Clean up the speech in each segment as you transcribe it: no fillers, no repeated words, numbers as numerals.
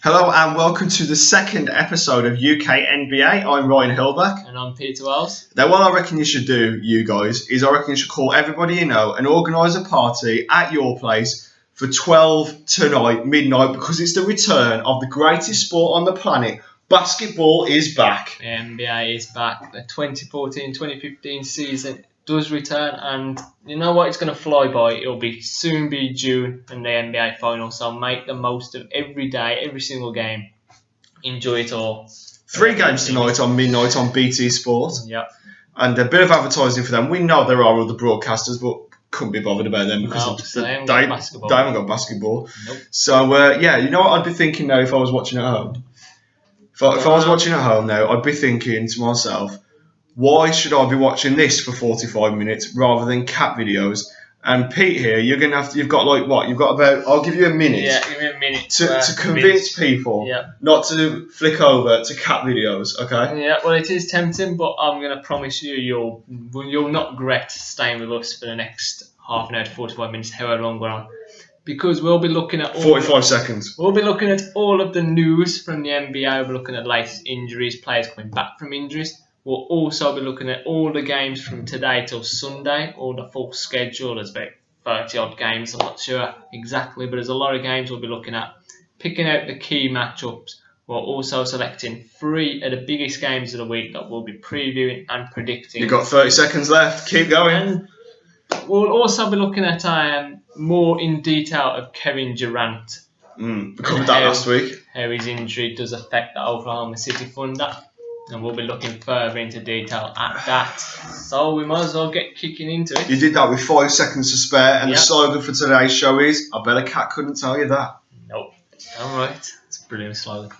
Hello and welcome to the second episode of UK NBA. I'm RyanHillback. And I'm Peter Wells. Now what I reckon you should do, you guys, is I reckon you should call everybody you know and organise a party at your place for 12 tonight, midnight, because it's the return of the greatest sport on the planet. Basketball is back. The NBA is back. The 2014-2015 season does return, and you know what? It's going to fly by. It'll soon be June and the NBA final, so make the most of every day, every single game. Enjoy it all. 3 games tonight on midnight on BT Sport. Yep. And a bit of advertising for them. We know there are other broadcasters, but couldn't be bothered about them because they haven't got basketball. Nope. So, you know what I'd be thinking now if I was watching at home? If I was watching at home now, I'd be thinking to myself, why should I be watching this for 45 minutes rather than cat videos? And Pete here, you've got about, I'll give you a minute. Yeah, give me a minute. To convince people not to flick over to cat videos, okay? Yeah, well, it is tempting, but I'm going to promise you'll not regret staying with us for the next half an hour to 45 minutes, however long we're on. Because we'll be looking at 45 seconds. We'll be looking at all of the news from the NBA. We'll be looking at latest injuries, players coming back from injuries. We'll also be looking at all the games from today till Sunday, all the full schedule. There's about 30 odd games, I'm not sure exactly, but there's a lot of games we'll be looking at. Picking out the key matchups. We're also selecting 3 of the biggest games of the week that we'll be previewing and predicting. You've got 30 seconds left. Keep going. And we'll also be looking at more in detail of Kevin Durant. We covered that last week. How his injury does affect the Oklahoma City Thunder. And we'll be looking further into detail at that. So we might as well get kicking into it. You did that with 5 seconds to spare, and the slogan for today's show is, I bet a cat couldn't tell you that. Nope. All right. It's a brilliant slogan.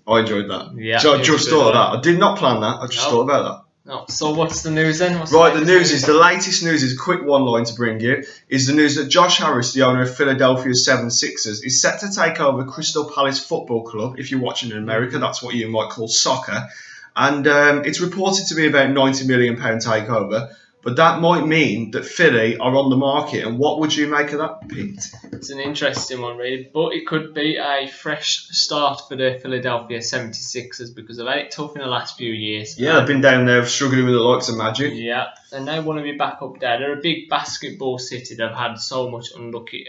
I enjoyed that. Yeah. So I just thought of that. I did not plan that. I just thought about that. No. So what's the news then? The latest news is a quick one line to bring you, is the news that Josh Harris, the owner of Philadelphia's 76ers, is set to take over Crystal Palace Football Club. If you're watching in America, that's what you might call soccer. And it's reported to be about £90 million takeover, but that might mean that Philly are on the market. And what would you make of that, Pete? It's an interesting one, really, but it could be a fresh start for the Philadelphia 76ers because they've had it tough in the last few years. Yeah, they've been down there struggling with the likes of Magic. Yeah, and they want to be back up there. They're a big basketball city. They've had so much unlucky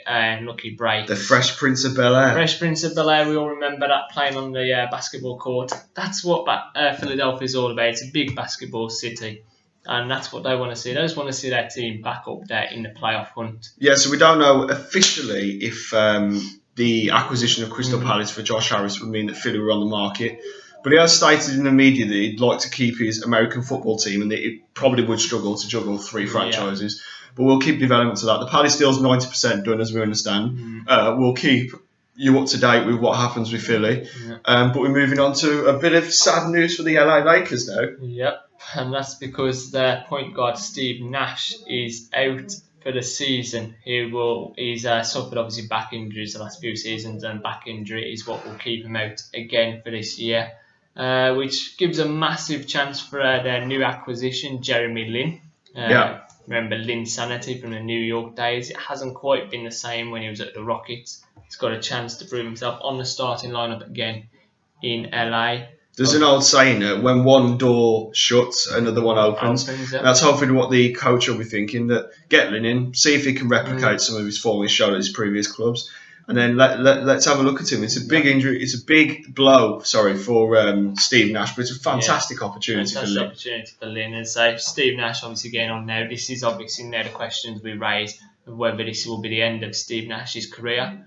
breaks. The Fresh Prince of Bel-Air. Fresh Prince of Bel-Air, we all remember that playing on the basketball court. That's what Philadelphia is all about. It's a big basketball city. And that's what they want to see. They just want to see their team back up there in the playoff hunt. Yeah, so we don't know officially if the acquisition of Crystal Palace for Josh Harris would mean that Philly were on the market. But he has stated in the media that he'd like to keep his American football team and that he probably would struggle to juggle 3 franchises. But we'll keep development to that. The Palace deal's 90% done, as we understand. We'll keep you up to date with what happens with Philly. But we're moving on to a bit of sad news for the LA Lakers now. Yep. And that's because their point guard Steve Nash is out for the season. He's suffered obviously back injuries the last few seasons, and back injury is what will keep him out again for this year, which gives a massive chance for their new acquisition, Jeremy Lin. Remember Lin Sanity from the New York days? It hasn't quite been the same when he was at the Rockets. He's got a chance to prove himself on the starting lineup again in LA. There's an old saying that when one door shuts, another one opens. That's hopefully what the coach will be thinking, that get Lin in, see if he can replicate some of his form he's shown at his previous clubs, and then let's have a look at him. It's a big injury, it's a big blow, for Steve Nash, but it's a fantastic opportunity for Lin. And so Steve Nash obviously getting on now. This is obviously now the questions we raise of whether this will be the end of Steve Nash's career.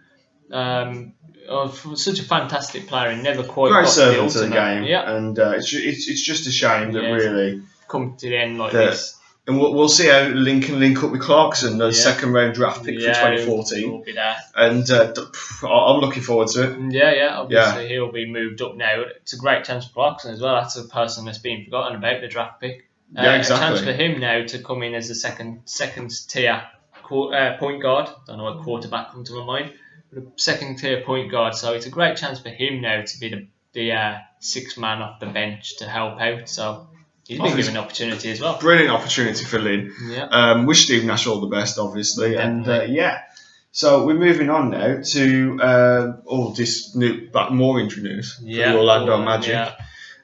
Such a fantastic player and never quite great got servant to the game, and it's just a shame that really come to the end like this. And we'll see how Lin can link up with Clarkson, the second round draft pick for 2014. Will be there. And I'm looking forward to it. Obviously he'll be moved up now. It's a great chance for Clarkson as well. That's a person that's been forgotten about, the draft pick. Exactly. A chance for him now to come in as a second tier point guard. Don't know what quarterback come to my mind. But a second tier point guard, so it's a great chance for him now to be the sixth man off the bench to help out. So he's been given an opportunity as well. Brilliant opportunity for Lin. Yeah. Wish Steve Nash all the best, obviously, and So we're moving on now to all this more injury news for the Orlando Magic. Yeah.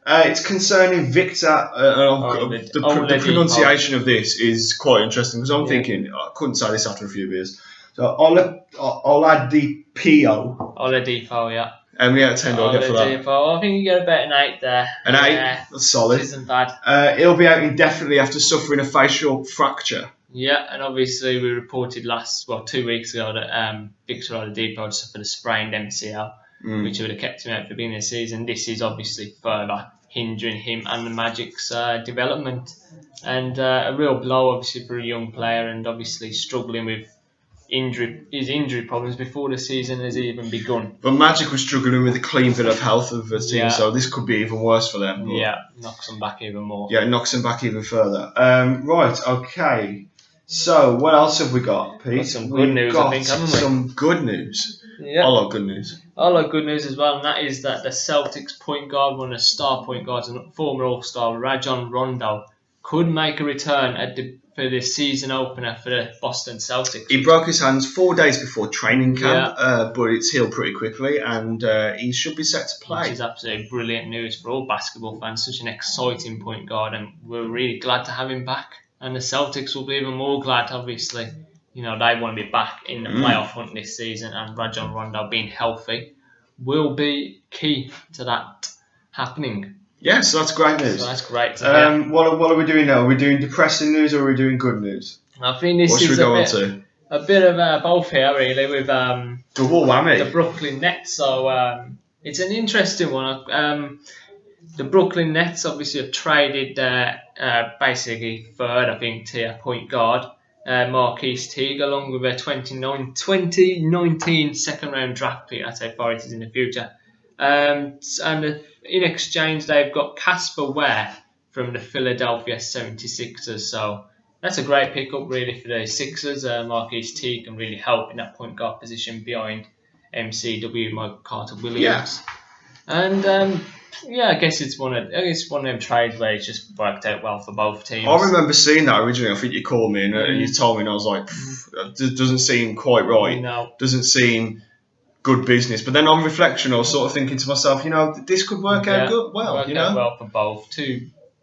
It's concerning Victor. The pronunciation of this is quite interesting because I'm thinking I couldn't say this after a few beers. So Oladipo. Oladipo, yeah. How many out of 10 do I get for that? I think you get about an 8 there. An 8? That's solid. Which isn't bad. He'll be out indefinitely after suffering a facial fracture. Yeah, and obviously we reported 2 weeks ago that Victor Oladipo had suffered a sprained MCL, which would have kept him out for the beginning of the season. This is obviously further hindering him and the Magic's development. And a real blow, obviously, for a young player, and obviously struggling with his injury problems before the season has even begun. But Magic was struggling with a clean bill of health of the team, so this could be even worse for them. But Knocks them back even more. Yeah, it knocks them back even further. Right, okay. So, what else have we got, Pete? Got some good news, I think, haven't we? Some good news. Yeah. I like good news. I like good news as well, and that is that the Celtics point guard, one of the star point guards and former All-Star Rajon Rondo, could make a return for the season opener for the Boston Celtics. He broke his hands 4 days before training camp, but it's healed pretty quickly, and he should be set to play. Which is absolutely brilliant news for all basketball fans. Such an exciting point guard, and we're really glad to have him back. And the Celtics will be even more glad, obviously. You know, they want to be back in the playoff hunt this season, and Rajon Rondo being healthy will be key to that happening. Yeah, so that's great news. So that's great to hear. What are we doing now? Are we doing depressing news or are we doing good news? I think this is a bit of both here, really, with double whammy. The Brooklyn Nets. So it's an interesting one. The Brooklyn Nets obviously have traded basically third, I think, tier point guard Marquise Teague, along with a 2019 second round draft pick. That's how far it is in the future. And in exchange, they've got Casper Ware from the Philadelphia 76ers. So that's a great pickup, really, for the Sixers. Marquise Teague can really help in that point guard position behind MCW, Michael Carter Williams. And I guess it's one of them trades where it's just worked out well for both teams. I remember seeing that originally. I think you called me and you told me, and I was like, it doesn't seem quite right. No. Doesn't seem good business. But then on reflection, I was sort of thinking to myself, this could work out good. Well, well for both.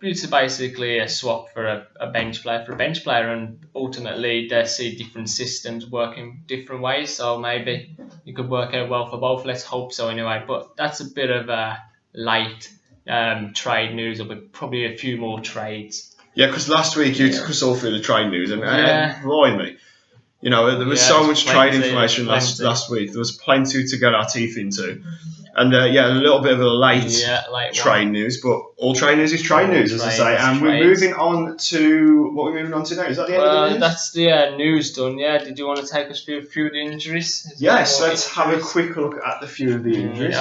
It's basically a swap for a bench player and ultimately they see different systems working different ways. So maybe it could work out well for both. Let's hope so anyway. But that's a bit of a light trade news. There'll be probably a few more trades. Yeah, because last week you took us all through the trade news and blind me. There was so much trade information last week. There was plenty to get our teeth into. And a little bit of a late trade news, but all trade news is trade news, as I say. And we're moving on to what we're moving on to now. Is that the end of the news? That's the news done. Yeah. Did you want to take us through a few of the injuries? Yes, let's have a quick look at the few of the injuries.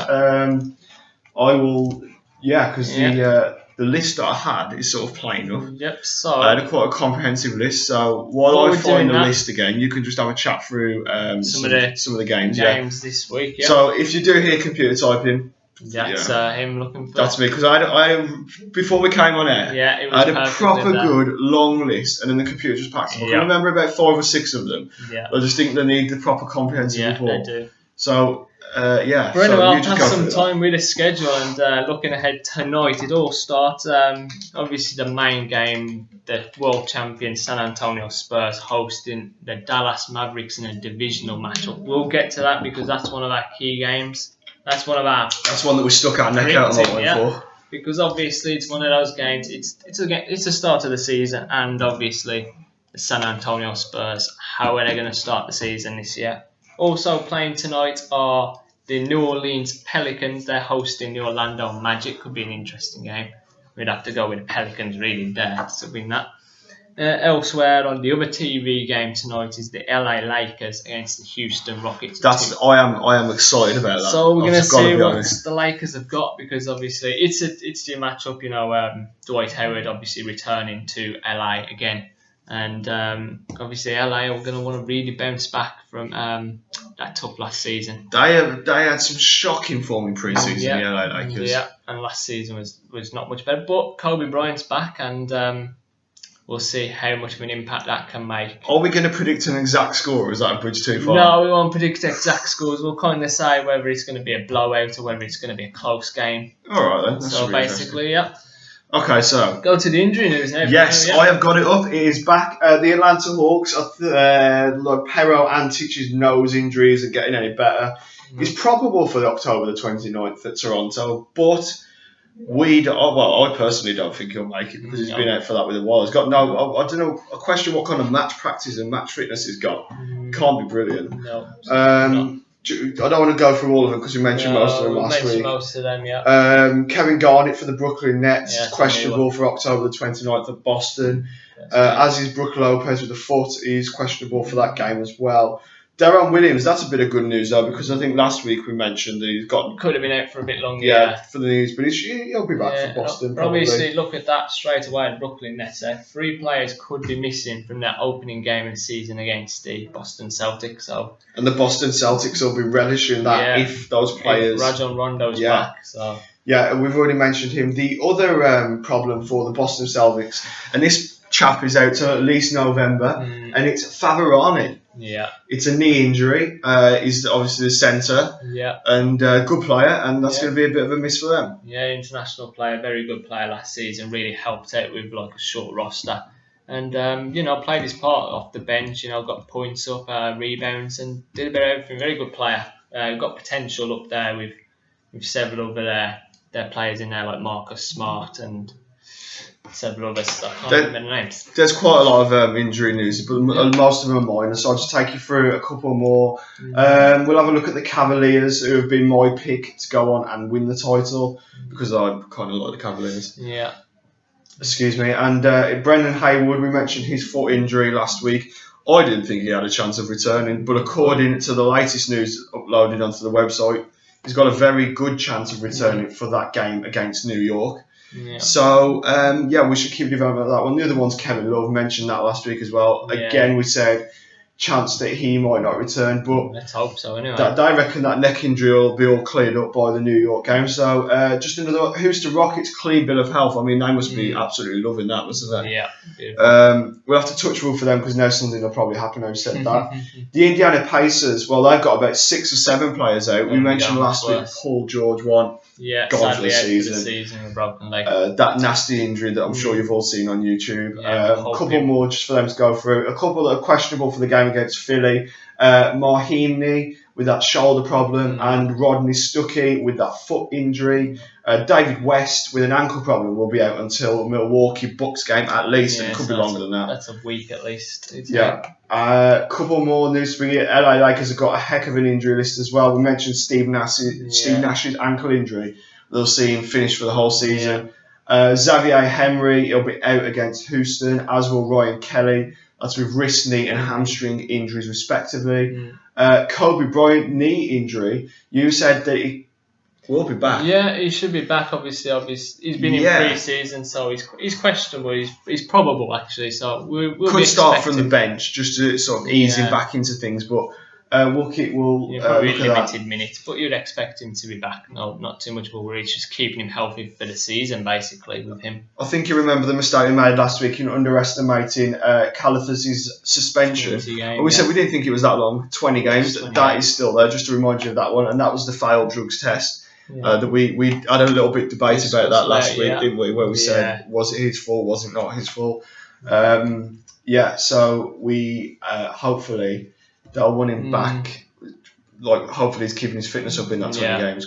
I will, because the list that I had is sort of plain enough. Yep. So I had quite a comprehensive list. So while I find the list again, you can just have a chat through some of the games. This week. Yeah. So if you do hear computer typing, that's him looking for. That's me, because I before we came on air, I had a proper good long list, and then the computer just packed them. I can remember about 5 or 6 of them. Yeah. I just think they need the proper comprehensive report. Yeah, they do. So. But anyway, I'll pass some time with the schedule and looking ahead tonight. It all starts, obviously the main game, the world champion San Antonio Spurs hosting the Dallas Mavericks in a divisional matchup. We'll get to that because that's one of our key games. That's one that we stuck our neck out a lot for. Because obviously it's one of those games. It's the start of the season, and obviously the San Antonio Spurs. How are they going to start the season this year? Also playing tonight are the New Orleans Pelicans. They're hosting the Orlando Magic. Could be an interesting game. We'd have to go with the Pelicans really there to win that. Elsewhere on the other TV game tonight is the LA Lakers against the Houston Rockets. I am excited about that. So we're going to see what the Lakers have got, because obviously it's the matchup. Dwight Howard obviously returning to LA again. And obviously LA are going to want to really bounce back from that tough last season. They had some shocking form in pre-season, the LA Lakers. Yeah, and last season was not much better. But Kobe Bryant's back, and we'll see how much of an impact that can make. Are we going to predict an exact score, or is that a bridge too far? No, we won't predict exact scores. We'll kind of say whether it's going to be a blowout or whether it's going to be a close game. All right, then. That's so basically, yeah. Okay, so go to the injury news now. Yes, I have got it up. It is back. The Atlanta Hawks, like Pero Antic's nose injury isn't getting any better. It's probable for October the 29th at Toronto, but I personally don't think he'll make it because he's been out for that with a while. He's got I don't know, I question what kind of match practice and match fitness he's got. Can't be brilliant. No. I don't want to go through all of them because we mentioned most of them last week. Most of them, yeah. Kevin Garnett for the Brooklyn Nets, questionable for October the 29th at Boston. As is Brook Lopez with the foot, he's questionable for that game as well. Deron Williams, that's a bit of good news though, because I think last week we mentioned that he's could have been out for a bit longer. Yeah, for the news, but he'll be back for Boston. Probably. Obviously, look at that straight away. The Brooklyn Nets. 3 players could be missing from that opening game of the season against the Boston Celtics. And the Boston Celtics will be relishing that if those players. If Rajon Rondo's back. So. Yeah, we've already mentioned him. The other problem for the Boston Celtics, and this chap is out till at least November, and it's Favorani. Yeah, it's a knee injury. He's obviously the centre. Yeah, and good player, and that's going to be a bit of a miss for them. Yeah, international player, very good player last season. Really helped out with like a short roster, and played his part off the bench. Got points up, rebounds, and did a bit of everything. Very good player. Got potential up there with several other their players in there like Marcus Smart and several others. I can't remember the names. There's quite a lot of injury news, but most of them are minor, so I'll just take you through a couple more. We'll have a look at the Cavaliers, who have been my pick to go on and win the title, because I kind of like the Cavaliers. Yeah. Excuse me. And Brendan Haywood, we mentioned his foot injury last week. I didn't think he had a chance of returning, but according to the latest news uploaded onto the website, he's got a very good chance of returning for that game against New York. Yeah. So, we should keep developing that one. The other one's Kevin Love, mentioned that last week as well. Yeah. Again, we said chance that he might not return, but let's hope so anyway. I reckon that neck injury will be all cleared up by the New York game. So, just another Houston Rockets clean bill of health. I mean, they must be absolutely loving that, mustn't they? Yeah. We'll have to touch wood for them because now something will probably happen. I've said that. The Indiana Pacers, well, they've got about 6 or 7 players out. We mentioned last week Paul George won. Yeah, gone for the season. For the season with broken leg. That nasty injury that I'm sure you've all seen on YouTube. A couple more just for them to go through. A couple that are questionable for the game against Philly. Mahimni with that shoulder problem, and Rodney Stuckey with that foot injury. David West with an ankle problem will be out until Milwaukee Bucks game at least, and it could be longer than that. That's a week at least. A couple more news for you. LA Lakers have got a heck of an injury list as well. We mentioned Steve Nash's ankle injury. They'll see him finish for the whole season. Xavier Henry, he'll be out against Houston, as will Ryan Kelly. That's with wrist, knee, and hamstring injuries respectively. Kobe Bryant, knee injury. You said that he will be back. Yeah, he should be back. Obviously, he's been in pre-season, so he's questionable. He's probable actually. So we'll could start from the bench just to sort of ease him back into things, but. We'll probably limited minutes, but you'd expect him to be back. No, not too much of a worry. It's just keeping him healthy for the season, basically, with him. I think you remember the mistake we made last week in underestimating Calathis' suspension. We said we didn't think it was that long, 20 games. That is still there, just to remind you of that one. And that was the failed drugs test. That we had a little bit debate about that last week, didn't we? Where we said, was it his fault? Was it not his fault? So we hopefully. They'll want him back. Like, hopefully he's keeping his fitness up in that 20 games.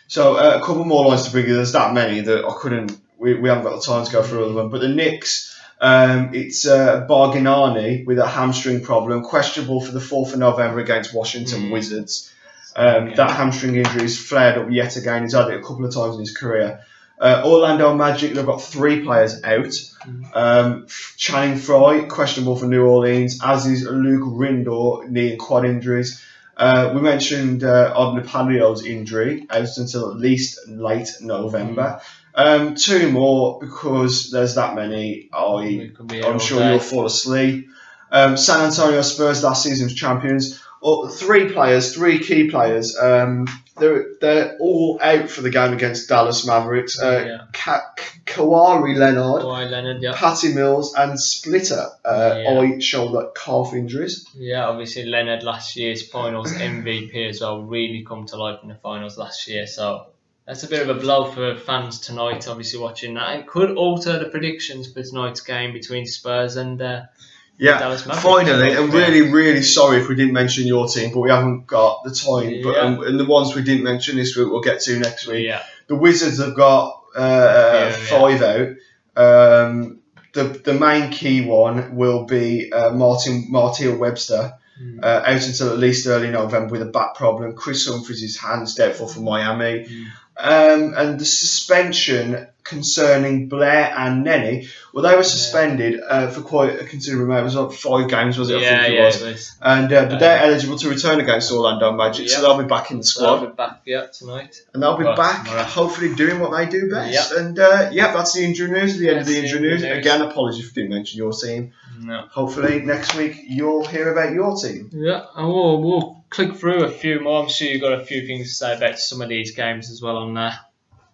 So a couple more lines to bring you. There's that many that I couldn't. We haven't got the time to go through all of them. But the Knicks, it's Bargnani with a hamstring problem, questionable for the 4th of November against Washington Wizards. That hamstring injury has flared up yet again. He's had it a couple of times in his career. Orlando Magic, they've got 3 players out. Channing Frye, questionable for New Orleans, as is Luke Rindor, knee and quad injuries. We mentioned Odnapalio's injury, out until at least late November. 2 more, because there's that many. I'm sure you'll fall asleep. San Antonio Spurs, last season's champions. three key players. They're all out for the game against Dallas Mavericks. Kawhi Leonard, yeah. Patty Mills, and Splitter. Eye, shoulder, calf injuries. Yeah, obviously Leonard last year's finals MVP as well, really come to life in the finals last year. So that's a bit of a blow for fans tonight, obviously watching that. It could alter the predictions for tonight's game between Spurs and Dallas Mavericks. Finally, I'm really sorry if we didn't mention your team, but we haven't got the time. Yeah. But and the ones we didn't mention this week, we'll get to next week. Yeah. The Wizards have got 5 out. The main key one will be Martial Webster, out until at least early November with a back problem. Chris Humphries' is hands doubtful for Miami. And the suspension concerning Blair and Nenny, well, they were suspended for quite a considerable amount. It was like 5 games, was it? I think it was. And but they're eligible to return against Orlando Magic, so they'll be back in the squad. They'll be back, tonight. And they'll be back, tomorrow. hopefully doing what they do best. And that's the injury news. The end of the injury news. Again, apologies if I didn't mention your team. No. Hopefully next week you'll hear about your team. Yeah, and we'll click through a few more. I'm sure you've got a few things to say about some of these games as well on there.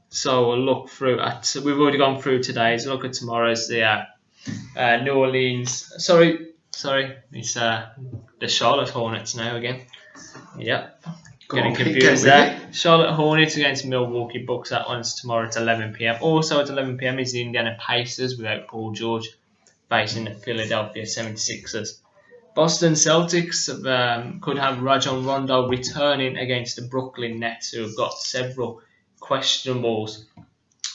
So we'll look through at. We've already gone through today's. Look at tomorrow's. The New Orleans. Sorry, it's the Charlotte Hornets now again. Yep. Getting confused there. Charlotte Hornets against Milwaukee Bucks. That one's tomorrow at 11 p.m. Also at 11 p.m. is the Indiana Pacers without Paul George facing the Philadelphia 76ers. Boston Celtics could have Rajon Rondo returning against the Brooklyn Nets, who have got several questionables.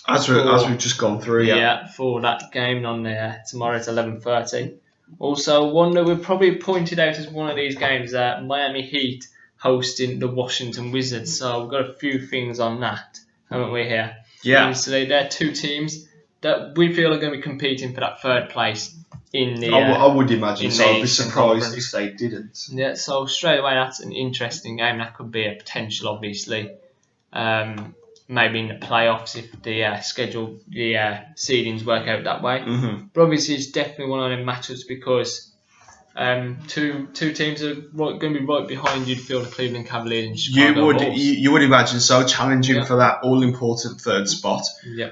As we've just gone through, for that game on there tomorrow at 11:30. Also, one that we've probably pointed out as one of these games, Miami Heat hosting the Washington Wizards. So we've got a few things on that, haven't we here? Yeah. Obviously, they're 2 teams that we feel are going to be competing for that 3rd place in the. I would imagine so. I'd be surprised if they didn't. Yeah, so straight away that's an interesting game. That could be a potential, obviously. Maybe in the playoffs if the seedings work out that way. Mm-hmm. But obviously it's definitely one of them matchups because two teams are going to be right behind you to feel the Cleveland Cavaliers and Chicago Bulls. You would imagine so, challenging for that all-important 3rd spot. Yeah.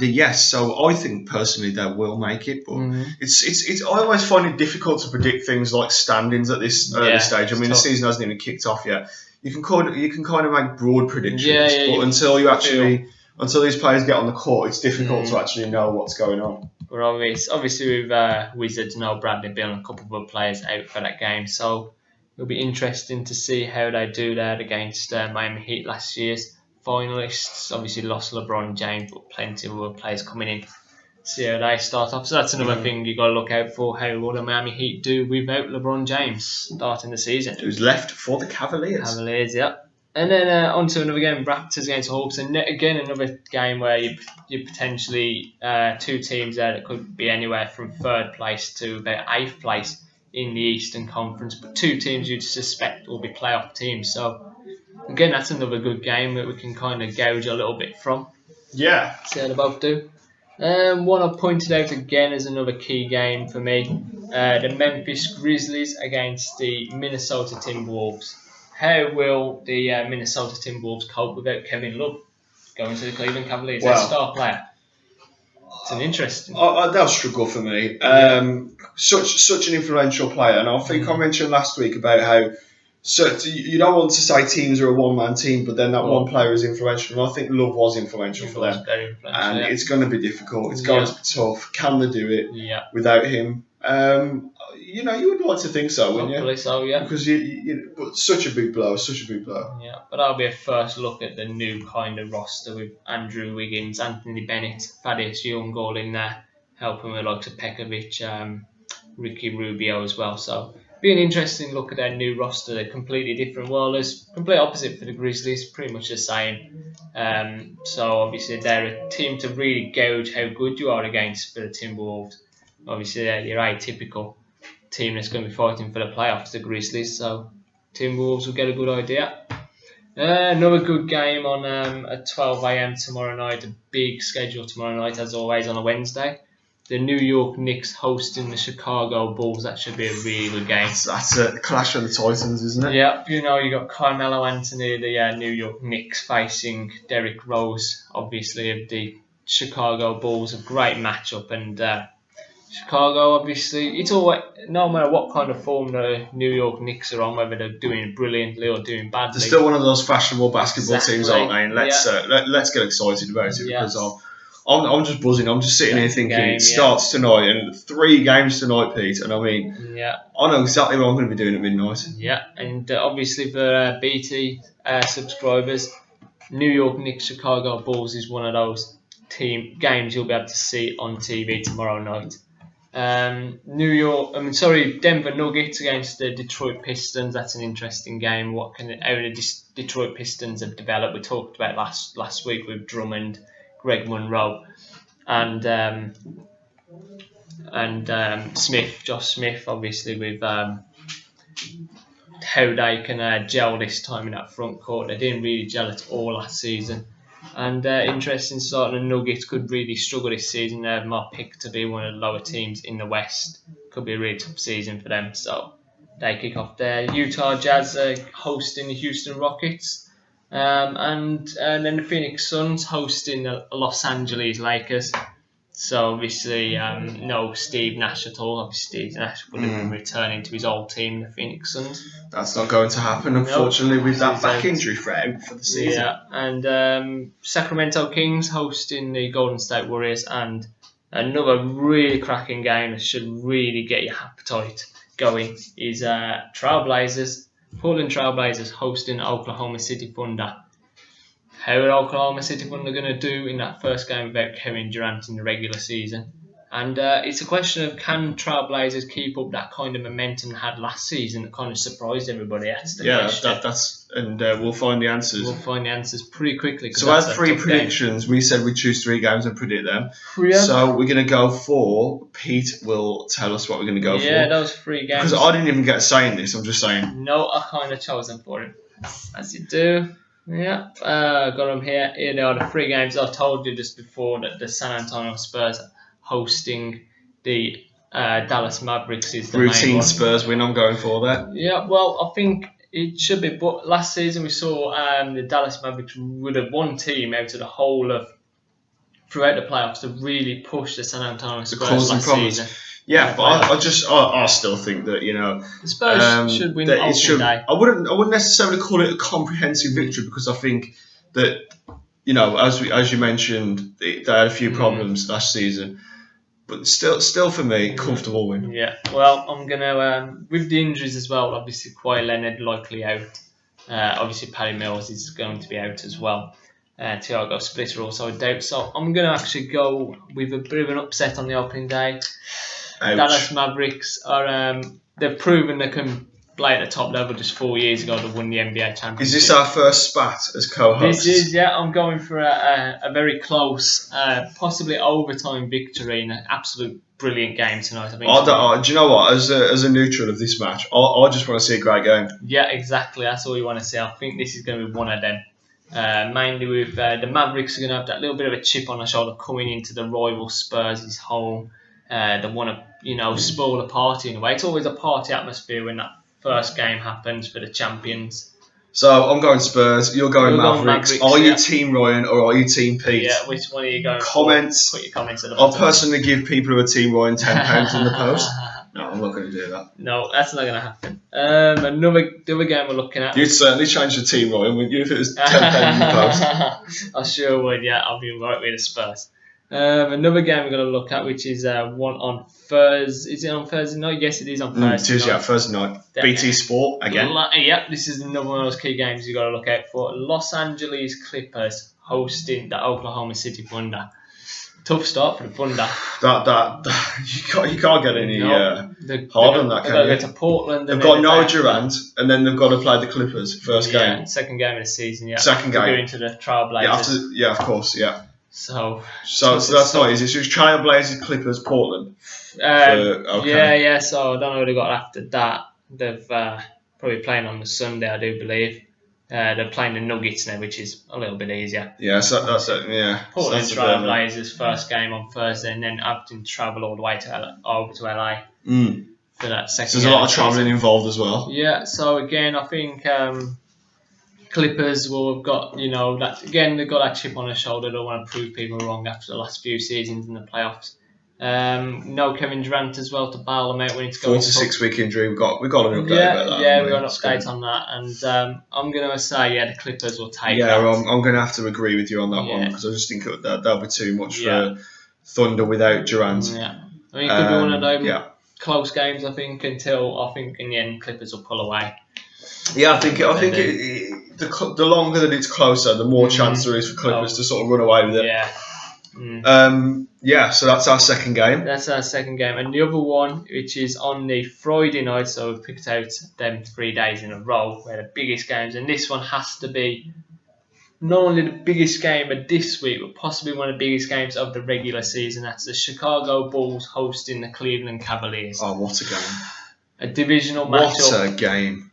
Yes, so I think personally they will make it, but it's I always find it difficult to predict things like standings at this early stage. I mean, the season hasn't even kicked off yet. You can kind of make broad predictions, but until these players get on the court, it's difficult to actually know what's going on. But obviously with Wizards, Bradley Beal and a couple of other players out for that game, so it'll be interesting to see how they do that against Miami Heat last year's finalists. Obviously lost LeBron James, but plenty of other players coming in. See how they start off. So that's another thing you got to look out for. How will the Miami Heat do without LeBron James starting the season? Who's left for the Cavaliers? Cavaliers, yeah. And then on to another game, Raptors against Hawks. And again, another game where you potentially 2 teams there that could be anywhere from 3rd place to about 8th place in the Eastern Conference. But 2 teams you'd suspect will be playoff teams. So again, that's another good game that we can kind of gauge a little bit from. Yeah. See how they both do. One I pointed out again as another key game for me, the Memphis Grizzlies against the Minnesota Timberwolves. How will the Minnesota Timberwolves cope without Kevin Love going to the Cleveland Cavaliers, their star player? It's an interesting. They'll struggle for me. Such an influential player, and I think I mentioned last week about how. So you don't want to say teams are a one-man team, but then that one player is influential. And I think Love was influential for them. And it's going to be it's going to be tough. Can they do it without him? You would like to think so, wouldn't you? Hopefully so, yeah. Because but such a big blow. Yeah, but that'll be a first look at the new kind of roster with Andrew Wiggins, Anthony Bennett, Thaddeus Young all in there, helping with like Pekovic, Ricky Rubio as well. So be an interesting look at their new roster. They're completely different. Well, there's complete opposite for the Grizzlies, pretty much the same. So obviously they're a team to really gauge how good you are against for the Timberwolves. Obviously they're your atypical team that's going to be fighting for the playoffs, the Grizzlies. So Timberwolves will get a good idea. Another good game on at 12 a.m. tomorrow night. A big schedule tomorrow night, as always, on a Wednesday. the New York Knicks hosting the Chicago Bulls. That should be a really good game. That's a clash of the Titans, isn't it? Yeah, you got Carmelo Anthony, the New York Knicks, facing Derrick Rose, obviously, of the Chicago Bulls. A great matchup. And Chicago, obviously, it's always, no matter what kind of form the New York Knicks are on, whether they're doing brilliantly or doing badly. They're still one of those fashionable basketball teams, aren't they? And let's get excited about it because I'm just buzzing. I'm just sitting here thinking it starts tonight and 3 games tonight, Pete. And I mean, I know exactly what I'm going to be doing at midnight. Yeah, and obviously for BT subscribers, New York Knicks Chicago Bulls is one of those games you'll be able to see on TV tomorrow night. Denver Nuggets against the Detroit Pistons. That's an interesting game. How the Detroit Pistons have developed. We talked about last week with Drummond, Greg Monroe, and Josh Smith, obviously, with how they can gel this time in that front court. They didn't really gel at all last season. And interesting sort of Nuggets could really struggle this season. They're my pick to be one of the lower teams in the West. Could be a really tough season for them. So they kick off there. Utah Jazz hosting the Houston Rockets. And then the Phoenix Suns hosting the Los Angeles Lakers. So obviously no Steve Nash at all. Obviously Steve Nash would have been returning to his old team, the Phoenix Suns. That's not going to happen, unfortunately, with that back injury for him for the season. Yeah, and Sacramento Kings hosting the Golden State Warriors, and another really cracking game that should really get your appetite going is Portland Trailblazers hosting Oklahoma City Thunder. How are Oklahoma City Thunder going to do in that first game without Kevin Durant in the regular season? And it's a question of, can Trailblazers keep up that kind of momentum they had last season that kind of surprised everybody? That's the question. We'll find the answers. We'll find the answers pretty quickly. So as 3 predictions, we said we'd choose 3 games and predict them. Yeah. So we're going to go for, Pete will tell us what we're going to go for. Yeah, those 3 games. Because I didn't even get a say in this, I'm just saying. No, I kind of chose them for him. As you do. Yeah, got them here. Here they are, the 3 games. I told you just before that the San Antonio Spurs hosting the Dallas Mavericks is the routine main one. Spurs win. I'm going for that. Yeah, well, I think it should be. But last season we saw the Dallas Mavericks would have one team out of the whole of throughout the playoffs to really push the San Antonio Spurs last season. Yeah, but I still think that the Spurs should win opening day. I wouldn't necessarily call it a comprehensive victory because I think that as you mentioned, they had a few problems last season, but still for me, comfortable win. Yeah, well, I'm gonna with the injuries as well. Obviously, Kawhi Leonard likely out. Obviously, Patty Mills is going to be out as well. Thiago Splitter also a doubt. So I'm gonna actually go with a bit of an upset on the opening day. Ouch. Dallas Mavericks are they've proven they can play at the top level. Just 4 years ago, they won the NBA championship. Is this our first spat as co-hosts? This is, yeah. I'm going for a very close, possibly overtime victory in an absolute brilliant game tonight. I think. Do you know what? As a neutral of this match, I just want to see a great game. Yeah, exactly. That's all you want to see. I think this is going to be one of them. Mainly with the Mavericks are going to have that little bit of a chip on their shoulder coming into the rival Spurs' home. They want to, spoil the party in a way. It's always a party atmosphere when that first game happens for the champions. So I'm going Spurs. You're going Mavericks. Are you Team Ryan or are you Team Pete? Yeah, which one are you going Comments. For? Put your comments at the bottom. I'll personally give people who are Team Ryan £10 in the post. No, I'm not going to do that. No, that's not going to happen. The other game we're looking at. You'd certainly change the team, Ryan, wouldn't you, if it was £10 in the post? I sure would, yeah. I'll be right with the Spurs. Another game we're going to look at, which is one on Thursday. Is it on Thursday night? Yes, it is on Thursday Tuesday, night. Thursday night. BT Sport again. Yep, this is another one of those key games you've got to look out for. Los Angeles Clippers hosting the Oklahoma City Thunder. Tough start for the Thunder. You can't get any hard on that, can you? They've got to go to Portland. They've got no Durant, and then they've got to play the Clippers first game. Second game of the season. Yeah, second game. Going to the Trailblazers. Yeah, of course, yeah. So that's not easy. So it's Trailblazers, Clippers, Portland. Okay. Yeah. So I don't know who they got after that. They've probably playing on the Sunday, I do believe. They're playing the Nuggets now, which is a little bit easier. Yeah, so that's it. Yeah. Portland So Trail Blazers first game on Thursday, and then having to travel all the way to over to LA for that second. So there's a lot of travelling involved as well. Yeah. So again, I think Clippers will have got that again. They've got that chip on their shoulder. They don't want to prove people wrong after the last few seasons in the playoffs. No Kevin Durant as well to bail them out when it's going 4 to 6 week injury. We got an update about that. Yeah, we got an update on that, and I'm going to say the Clippers will take. Yeah, that. I'm going to have to agree with you on that one because I just think that'll be too much for Thunder without Durant. Yeah, I mean it could be one of those close games. I think in the end Clippers will pull away. Yeah, I think the longer that it's closer, the more chance there is for Clippers to sort of run away with it. Yeah. So that's our second game. That's our second game. And the other one, which is on the Friday night, so we've picked out them 3 days in a row, where the biggest games, and this one has to be not only the biggest game of this week, but possibly one of the biggest games of the regular season. That's the Chicago Bulls hosting the Cleveland Cavaliers. Oh, what a game. A divisional matchup. What a game.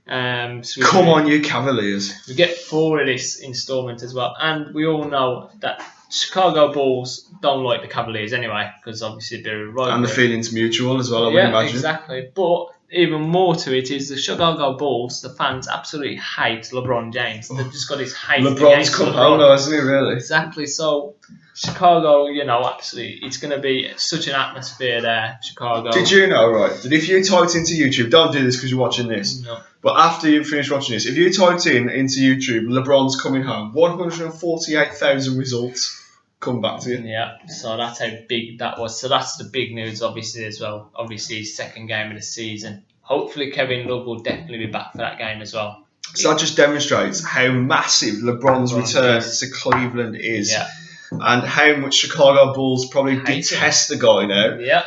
So Come on, you Cavaliers. We get 4 of this instalment as well. And we all know that Chicago Bulls don't like the Cavaliers anyway, because obviously they're a rivalry. And the feeling's mutual as well, I would imagine. Exactly. But even more to it is the Chicago Bulls, the fans absolutely hate LeBron James. They've just got this hate. LeBron's come home now, hasn't he, really? Exactly. So Chicago, absolutely, it's going to be such an atmosphere there, Chicago. Did you know, right, that if you typed into YouTube, don't do this because you're watching this, but after you finish watching this, if you typed into YouTube, LeBron's coming home, 148,000 results come back to you. Yeah, so that's how big that was. So that's the big news, obviously, as well. Obviously, second game of the season. Hopefully, Kevin Love will definitely be back for that game as well. So that just demonstrates how massive LeBron's return to Cleveland is. Yeah. And how much Chicago Bulls probably detest the guy now. Yeah.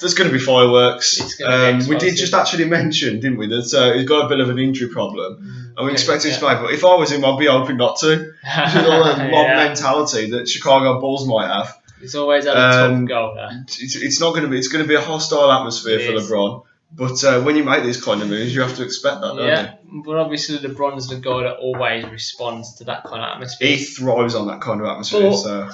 There's going to be fireworks. It's gonna be we did just actually mention, didn't we, that he's got a bit of an injury problem. And we expect him to play, but if I was him, I'd be hoping not to. With all the mob mentality that Chicago Bulls might have. It's always had a tough go there. It's not going to be. It's going to be a hostile atmosphere for LeBron. But when you make these kind of moves, you have to expect that, don't you? But obviously LeBron's the guy that always responds to that kind of atmosphere. He thrives on that kind of atmosphere.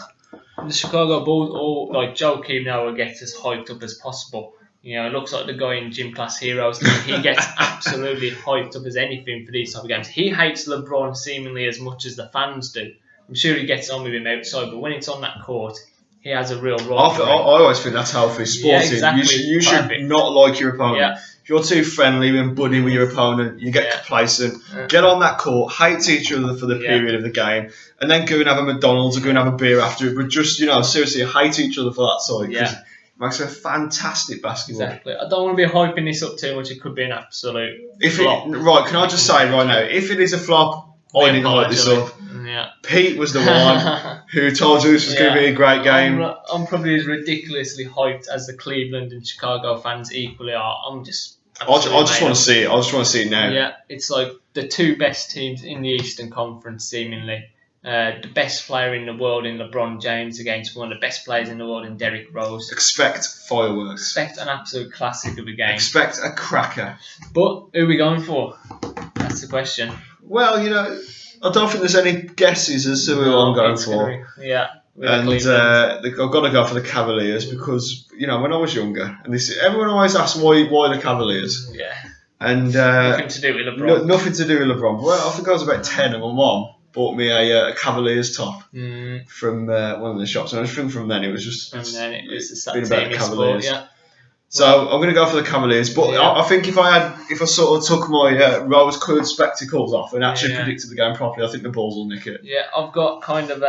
The Chicago Bulls, like Joe Keem now, will get as hyped up as possible. It looks like the guy in Gym Class Heroes. He gets absolutely hyped up as anything for these type of games. He hates LeBron seemingly as much as the fans do. I'm sure he gets on with him outside, but when it's on that court, he has a real role. I always think that's healthy sporting. Yeah, exactly. You should not like your opponent. Yeah. If you're too friendly and buddy with your opponent, you get complacent. Get on that court, hate each other for the period of the game, and then go and have a McDonald's or go and have a beer after it. But just, seriously, hate each other for that side. Because it makes a fantastic basketball. Exactly. I don't want to be hyping this up too much. It could be an absolute flop. Right, can I just say right now, if it is a flop, I didn't hype this up. Yeah. Pete was the one who told you this was going to be a great game. I'm probably as ridiculously hyped as the Cleveland and Chicago fans equally are. I just want to see it. I just want to see it now. Yeah, it's like the 2 best teams in the Eastern Conference, seemingly. The best player in the world in LeBron James against one of the best players in the world in Derrick Rose. Expect fireworks. Expect an absolute classic of a game. Expect a cracker. But who are we going for? That's the question. Well, I don't think there's any guesses as to who I'm going for. And I've got to go for the Cavaliers because, when I was younger, and everyone always asks why the Cavaliers. Yeah. And nothing to do with LeBron. Nothing to do with LeBron. Well, I think I was about 10 and my mum bought me a Cavaliers top from one of the shops. And I think from then it was just been about the Cavaliers. Sport, So I'm going to go for the Cavaliers, but I think if I sort of took my rose-coloured spectacles off and actually predicted the game properly, I think the Bulls will nick it. Yeah, I've got kind of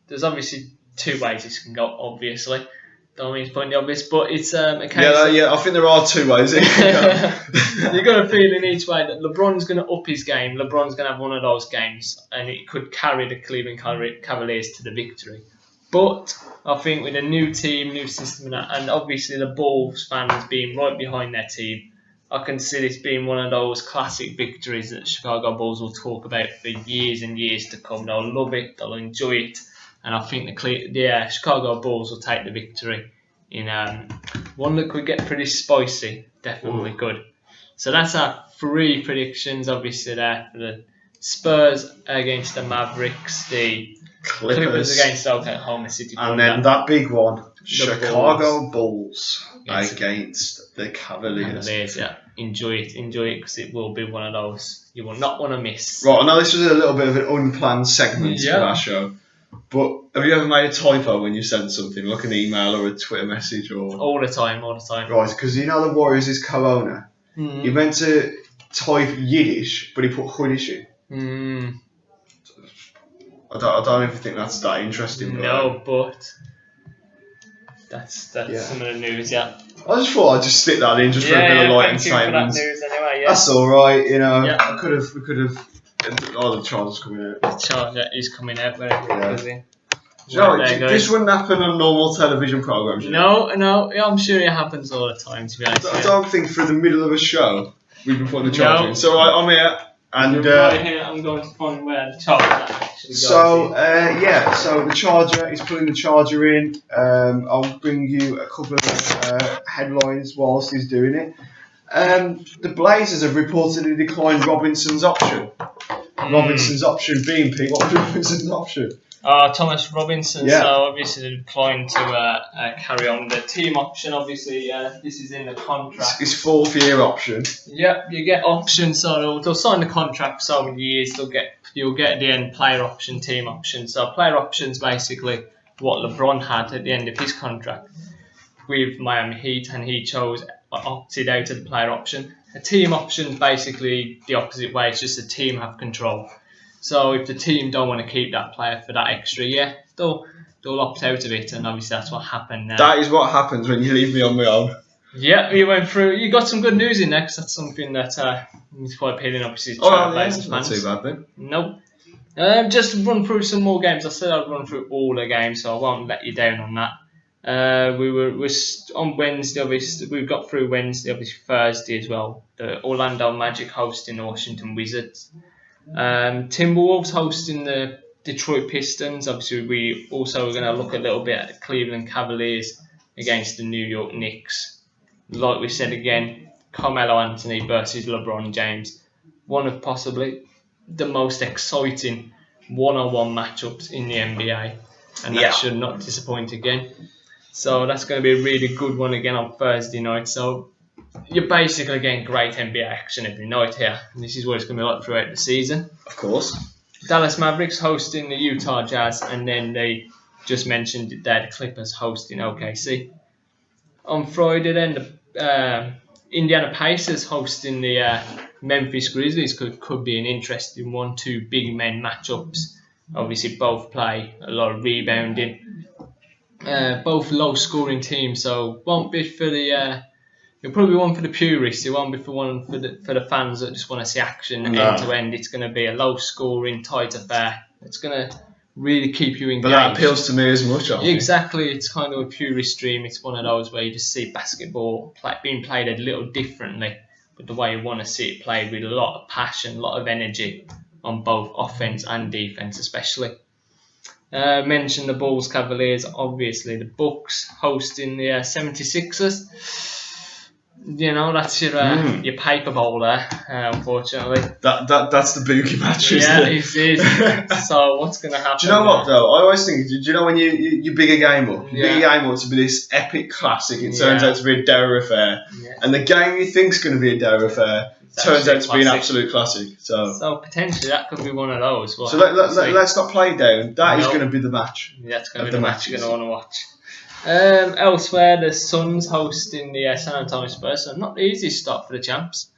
there's obviously 2 ways this can go. Obviously, don't mean to point the obvious, but it's a case. I think there are 2 ways. You've got a feeling each way that LeBron's going to up his game. LeBron's going to have one of those games, and it could carry the Cleveland Cavaliers to the victory. But I think with a new team, new system, and obviously the Bulls fans being right behind their team, I can see this being one of those classic victories that Chicago Bulls will talk about for years and years to come. They'll love it, they'll enjoy it, and I think the Chicago Bulls will take the victory in one that could get pretty spicy, definitely could. So that's our three predictions, obviously, there for the Spurs against the Mavericks, the Clippers against Oklahoma City Thunder. And then that big one, Chicago Bulls against the Cavaliers. Yeah. Enjoy it, because it will be one of those you will not want to miss. Right, I know this was a little bit of an unplanned segment of our show, but have you ever made a typo when you sent something, like an email or a Twitter message? All the time. Right, because you know the Warriors is co-owner. He meant to type Yiddish, but he put Hoodish in. I don't even think that's that interesting. No, but that's some of the news, yeah. I just thought I'd just stick that in just for a bit of light entertainment. That news anyway, That's all right, you know. Yeah. We could have. Oh, the Charger's coming out. The Charger is coming out very quickly. This wouldn't happen on normal television programs. No, I'm sure it happens all the time. To be honest, I don't think through the middle of a show we've been putting the Charger in. So I'm here. And right here, I'm going to find where the Charger actually goes. So the Charger is putting the Charger in. I'll bring you a couple of headlines whilst he's doing it. The Blazers have reportedly declined Robinson's option. Robinson's option being Pete. What was Robinson's option? Thomas Robinson. So obviously they declined to carry on the team option. Obviously, this is in the contract. His 4th year option. Yep, you get options. So they'll sign the contract for so many years. You'll get at the end player option, team option. So player options basically what LeBron had at the end of his contract with Miami Heat, and he opted out of the player option. A team option basically the opposite way. It's just the team have control. So if the team don't want to keep that player for that extra year, they'll opt out of it, and obviously that's what happened now. That is what happens when you leave me on my own. Yeah, you went through. You got some good news in there, because that's something that is quite appealing, obviously, to Blazers fans. Not too bad then. Nope. Just to run through some more games. I said I'd run through all the games, so I won't let you down on that. We're on Wednesday, obviously. We've got through Wednesday, obviously Thursday as well. The Orlando Magic hosting the Washington Wizards. Timberwolves hosting the Detroit Pistons. Obviously, we also are going to look a little bit at the Cleveland Cavaliers against the New York Knicks. Like we said again, Carmelo Anthony versus LeBron James. One of possibly the most exciting one-on-one matchups in the NBA. And that should not disappoint again. So that's going to be a really good one again on Thursday night. So you're basically getting great NBA action every night here. And this is what it's going to be like throughout the season. Of course. Dallas Mavericks hosting the Utah Jazz, and then they just mentioned it there, the Clippers hosting OKC. On Friday then, the Indiana Pacers hosting the Memphis Grizzlies could be an interesting one. Two big men matchups. Obviously both play a lot of rebounding. Both low-scoring teams, so won't be for the. It'll probably be one for the purists. It won't be for one for the fans that just want to see action end to end. It's going to be a low-scoring, tight affair. It's going to really keep you engaged. But that appeals to me as much. Exactly. It's kind of a purist dream. It's one of those where you just see basketball being played a little differently, but the way you want to see it played with a lot of passion, a lot of energy on both offense and defense, especially. Mentioned the Bulls Cavaliers, obviously the Bucks hosting the 76ers. You know, that's your paper bowl there, unfortunately. That's the boogie match, isn't it? Yeah, it is. So what's going to happen? Do you know what, though? I always think, do you know when you big a game up? You big a game up to be this epic classic, it turns out to be a dour affair. Yeah. And the game you think's going to be a dour affair turns out to be an absolute classic. So potentially that could be one of those. So let's not play it down. That is going to be the match. That's going to be the match you're going to want to watch. Elsewhere, the Suns hosting the San Antonio Spurs. So not the easiest start for the champs.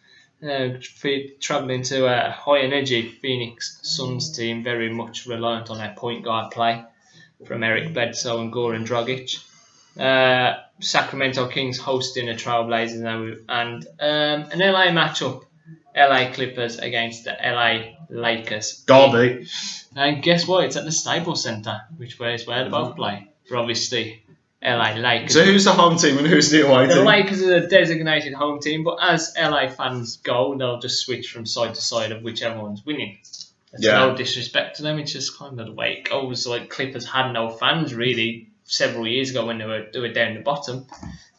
Travelling to a high-energy Phoenix Suns team, very much reliant on their point guard play from Eric Bledsoe and Goran Dragic. Sacramento Kings hosting the Trailblazers, and an LA matchup. LA Clippers against the LA Lakers. Derby. And guess what? It's at the Staples Center, which is where they both play. For obviously LA Lakers. So who's the home team and who's the away team? The Lakers are the designated home team, but as LA fans go, they'll just switch from side to side of whichever one's winning. There's no disrespect to them, it's just kind of the way it goes. Like Clippers had no fans really several years ago when they were down the bottom.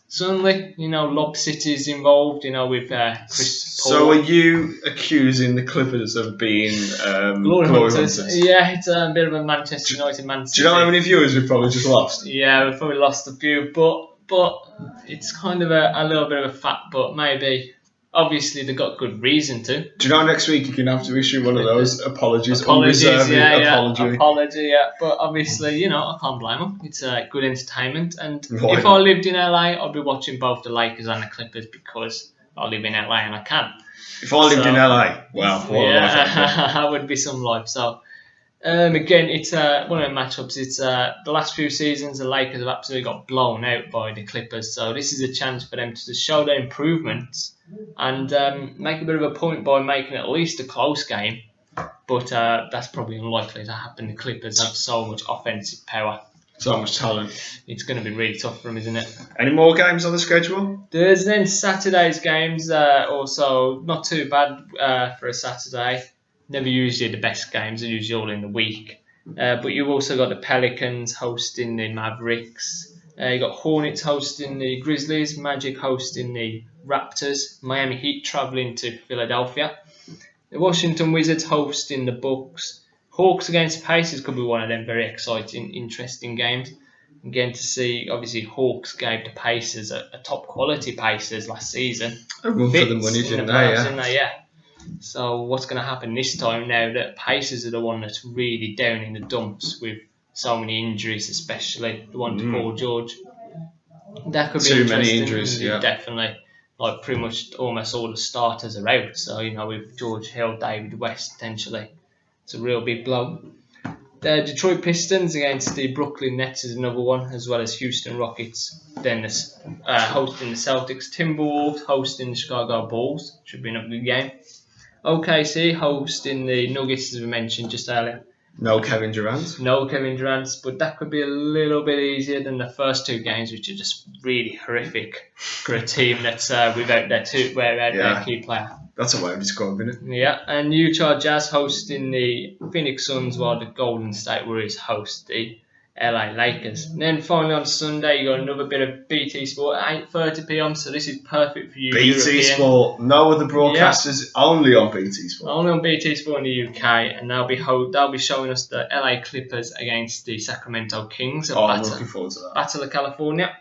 suddenly, Lob City's involved, with Chris Paul. So are you accusing the Clippers of being Glory hunters? Yeah, it's a bit of a Manchester United Man City. Do you know how many viewers we've probably just lost? Yeah, we've probably lost a few, but it's kind of a little bit of a fact, but maybe. Obviously, they've got good reason to. Do you know next week you're going to have to issue one of those apologies, apology. Yeah. But obviously, I can't blame them. It's good entertainment. And if I lived in LA, I'd be watching both the Lakers and the Clippers because I live in LA and I can. If I lived in LA, wow, what a life. That would be some life. So, again, it's one of the matchups. It's the last few seasons, the Lakers have absolutely got blown out by the Clippers. So this is a chance for them to show their improvements and make a bit of a point by making at least a close game. But that's probably unlikely to happen. The Clippers have so much offensive power. So much talent. It's going to be really tough for them, isn't it? Any more games on the schedule? There's then Saturday's games, also not too bad for a Saturday. Never usually the best games, they're usually all in the week. But you've also got the Pelicans hosting the Mavericks. You've got Hornets hosting the Grizzlies, Magic hosting the Raptors, Miami Heat travelling to Philadelphia. The Washington Wizards hosting the Bucks. Hawks against Pacers could be one of them very exciting, interesting games. Again, to see, obviously, Hawks gave the Pacers a top quality Pacers last season. A run for the money, didn't they? Yeah. So what's going to happen this time now that Pacers are the one that's really down in the dumps with so many injuries, especially the one to Paul George. That could be too interesting. Many injuries, yeah. Definitely. Like pretty much almost all the starters are out. So, with George Hill, David West potentially. It's a real big blow. The Detroit Pistons against the Brooklyn Nets is another one, as well as Houston Rockets. Then hosting the Celtics. Timberwolves hosting the Chicago Bulls. Should be another good game. OKC hosting the Nuggets, as we mentioned just earlier. No Kevin Durant, but that could be a little bit easier than the first two games, which are just really horrific for a team that's without their key player. That's a way of describing it. Yeah, and Utah Jazz hosting the Phoenix Suns, while the Golden State Warriors host the LA Lakers. And then finally on Sunday, you got another bit of BT Sport at 8:30 p.m. So this is perfect for you. BT European. Sport, no other broadcasters, only on BT Sport. Only on BT Sport in the UK, and they'll be showing us the LA Clippers against the Sacramento Kings. I'm looking forward to that. Battle of California.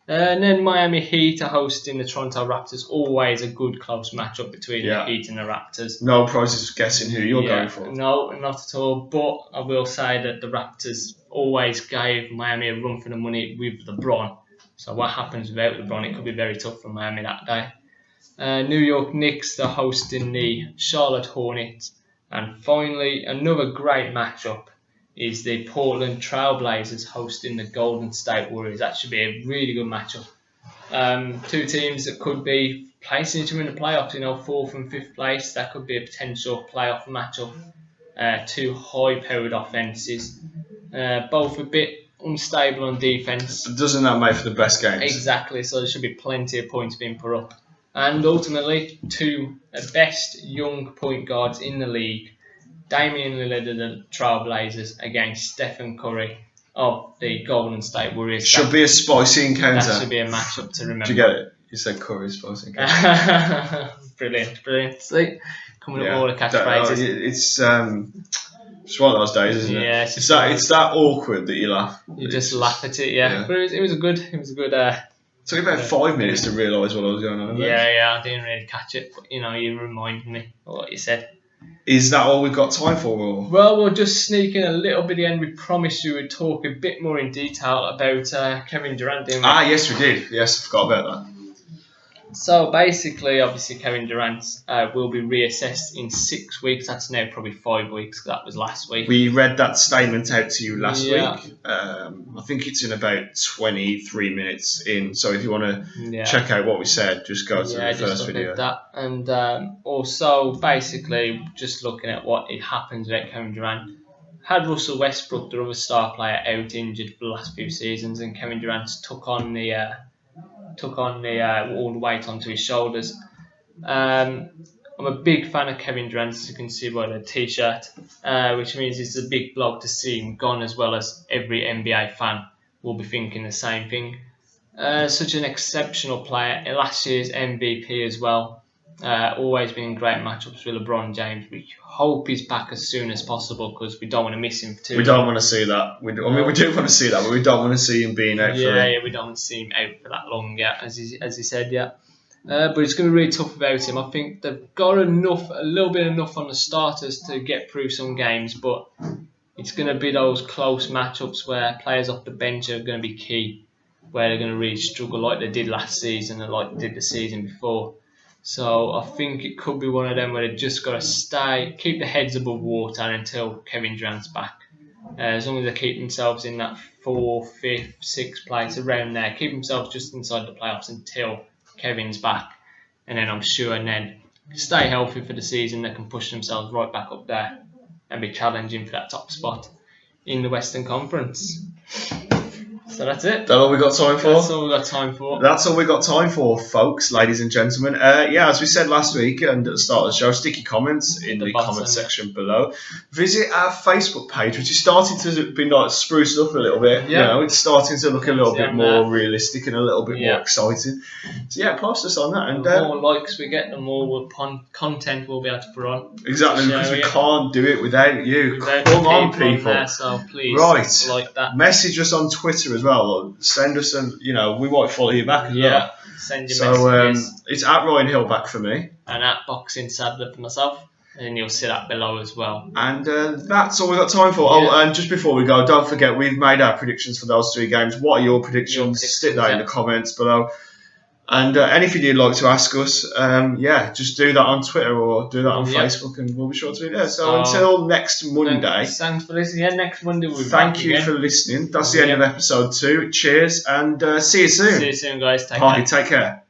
And then Miami Heat are hosting the Toronto Raptors. Always a good close matchup between the Heat and the Raptors. No prizes for guessing who you're going for. No, not at all. But I will say that the Raptors always gave Miami a run for the money with LeBron. So what happens without LeBron, it could be very tough for Miami that day. New York Knicks are hosting the Charlotte Hornets. And finally, another great matchup is the Portland Trailblazers hosting the Golden State Warriors. That should be a really good matchup. Two teams that could be placing each other in the playoffs, 4th and 5th place. That could be a potential playoff matchup. Two high-powered offences. Both a bit unstable on defence. Doesn't that make for the best games? Exactly, so there should be plenty of points being put up. And ultimately, two best young point guards in the league. Damian Lillard of the Trailblazers against Stephen Curry of the Golden State Warriors. Should be a spicy encounter. That should be a matchup to remember. Did you get it? You said Curry spicy encounter. Brilliant. See, coming up with all the catchphrases. It's one of those days, isn't it? Yeah. It's that awkward that you laugh. You just laugh at it, yeah. But it was a good. It took about 5 minutes to realise what I was going on about. Yeah, I didn't really catch it, but you reminded me of what you said. Is that all we've got time for? Or? Well, we'll just sneak in a little bit at the end. We promised you would talk a bit more in detail about Kevin Durant. Didn't we? Yes, we did. Yes, I forgot about that. So basically, obviously, Kevin Durant will be reassessed in 6 weeks. That's now probably 5 weeks, because that was last week. We read that statement out to you last week. I think it's in about 23 minutes in. So if you want to check out what we said, just go to the first video. That. And also, basically, just looking at what happens with Kevin Durant. Had Russell Westbrook, the other star player, out injured for the last few seasons, and Kevin Durant took on all the weight onto his shoulders. I'm a big fan of Kevin Durant, as you can see by the t-shirt, which means it's a big blow to see him gone, as well as every NBA fan will be thinking the same thing. Such an exceptional player. Last year's MVP as well. Always been in great matchups with LeBron James. We hope he's back as soon as possible because we don't want to miss him too. We don't want to see that. We do want to see that, but we don't want to see him being out for it. Yeah, we don't want to see him out for that long yet, as he said, yeah. But it's going to be really tough without him. I think they've got a little bit enough on the starters to get through some games, but it's going to be those close matchups where players off the bench are going to be key, where they're going to really struggle like they did last season and like they did the season before. So I think it could be one of them where they just got to keep the heads above water until Kevin Durant's back. As long as they keep themselves in that 4th, 5th, 6th place around there, keep themselves just inside the playoffs until Kevin's back, and then I'm sure, and then stay healthy for the season, they can push themselves right back up there and be challenging for that top spot in the Western Conference. So that's it. That's all we got time for? That's all we got time for. That's all we got time for, folks, ladies and gentlemen. As we said last week and at the start of the show, stick your comments in the comment section below. Visit our Facebook page, which is starting to be like spruced up a little bit. Yeah. You know, it's starting to look a little bit more realistic and a little bit more exciting. So post us on that. And the more likes we get, the more content we'll be able to put on. Exactly, because we can't do it without you. Come on, people. There, so please, like that. Message us on Twitter as well. Send us we might follow you back as well. Send your messages. It's at RyanHillback for me. And at Boxing Sadler for myself. And you'll see that below as well. And that's all we've got time for. Yeah. Oh, and just before we go, don't forget, we've made our predictions for those 3 games. What are your predictions? Stick that in the comments below. And anything you'd like to ask us, just do that on Twitter or do that on Facebook, and we'll be sure to be there. So until next Monday. Thanks for listening. Yeah, next Monday we'll be back again. For listening. That's the end of episode 2. Cheers, and see you soon. See you soon, guys. Take care.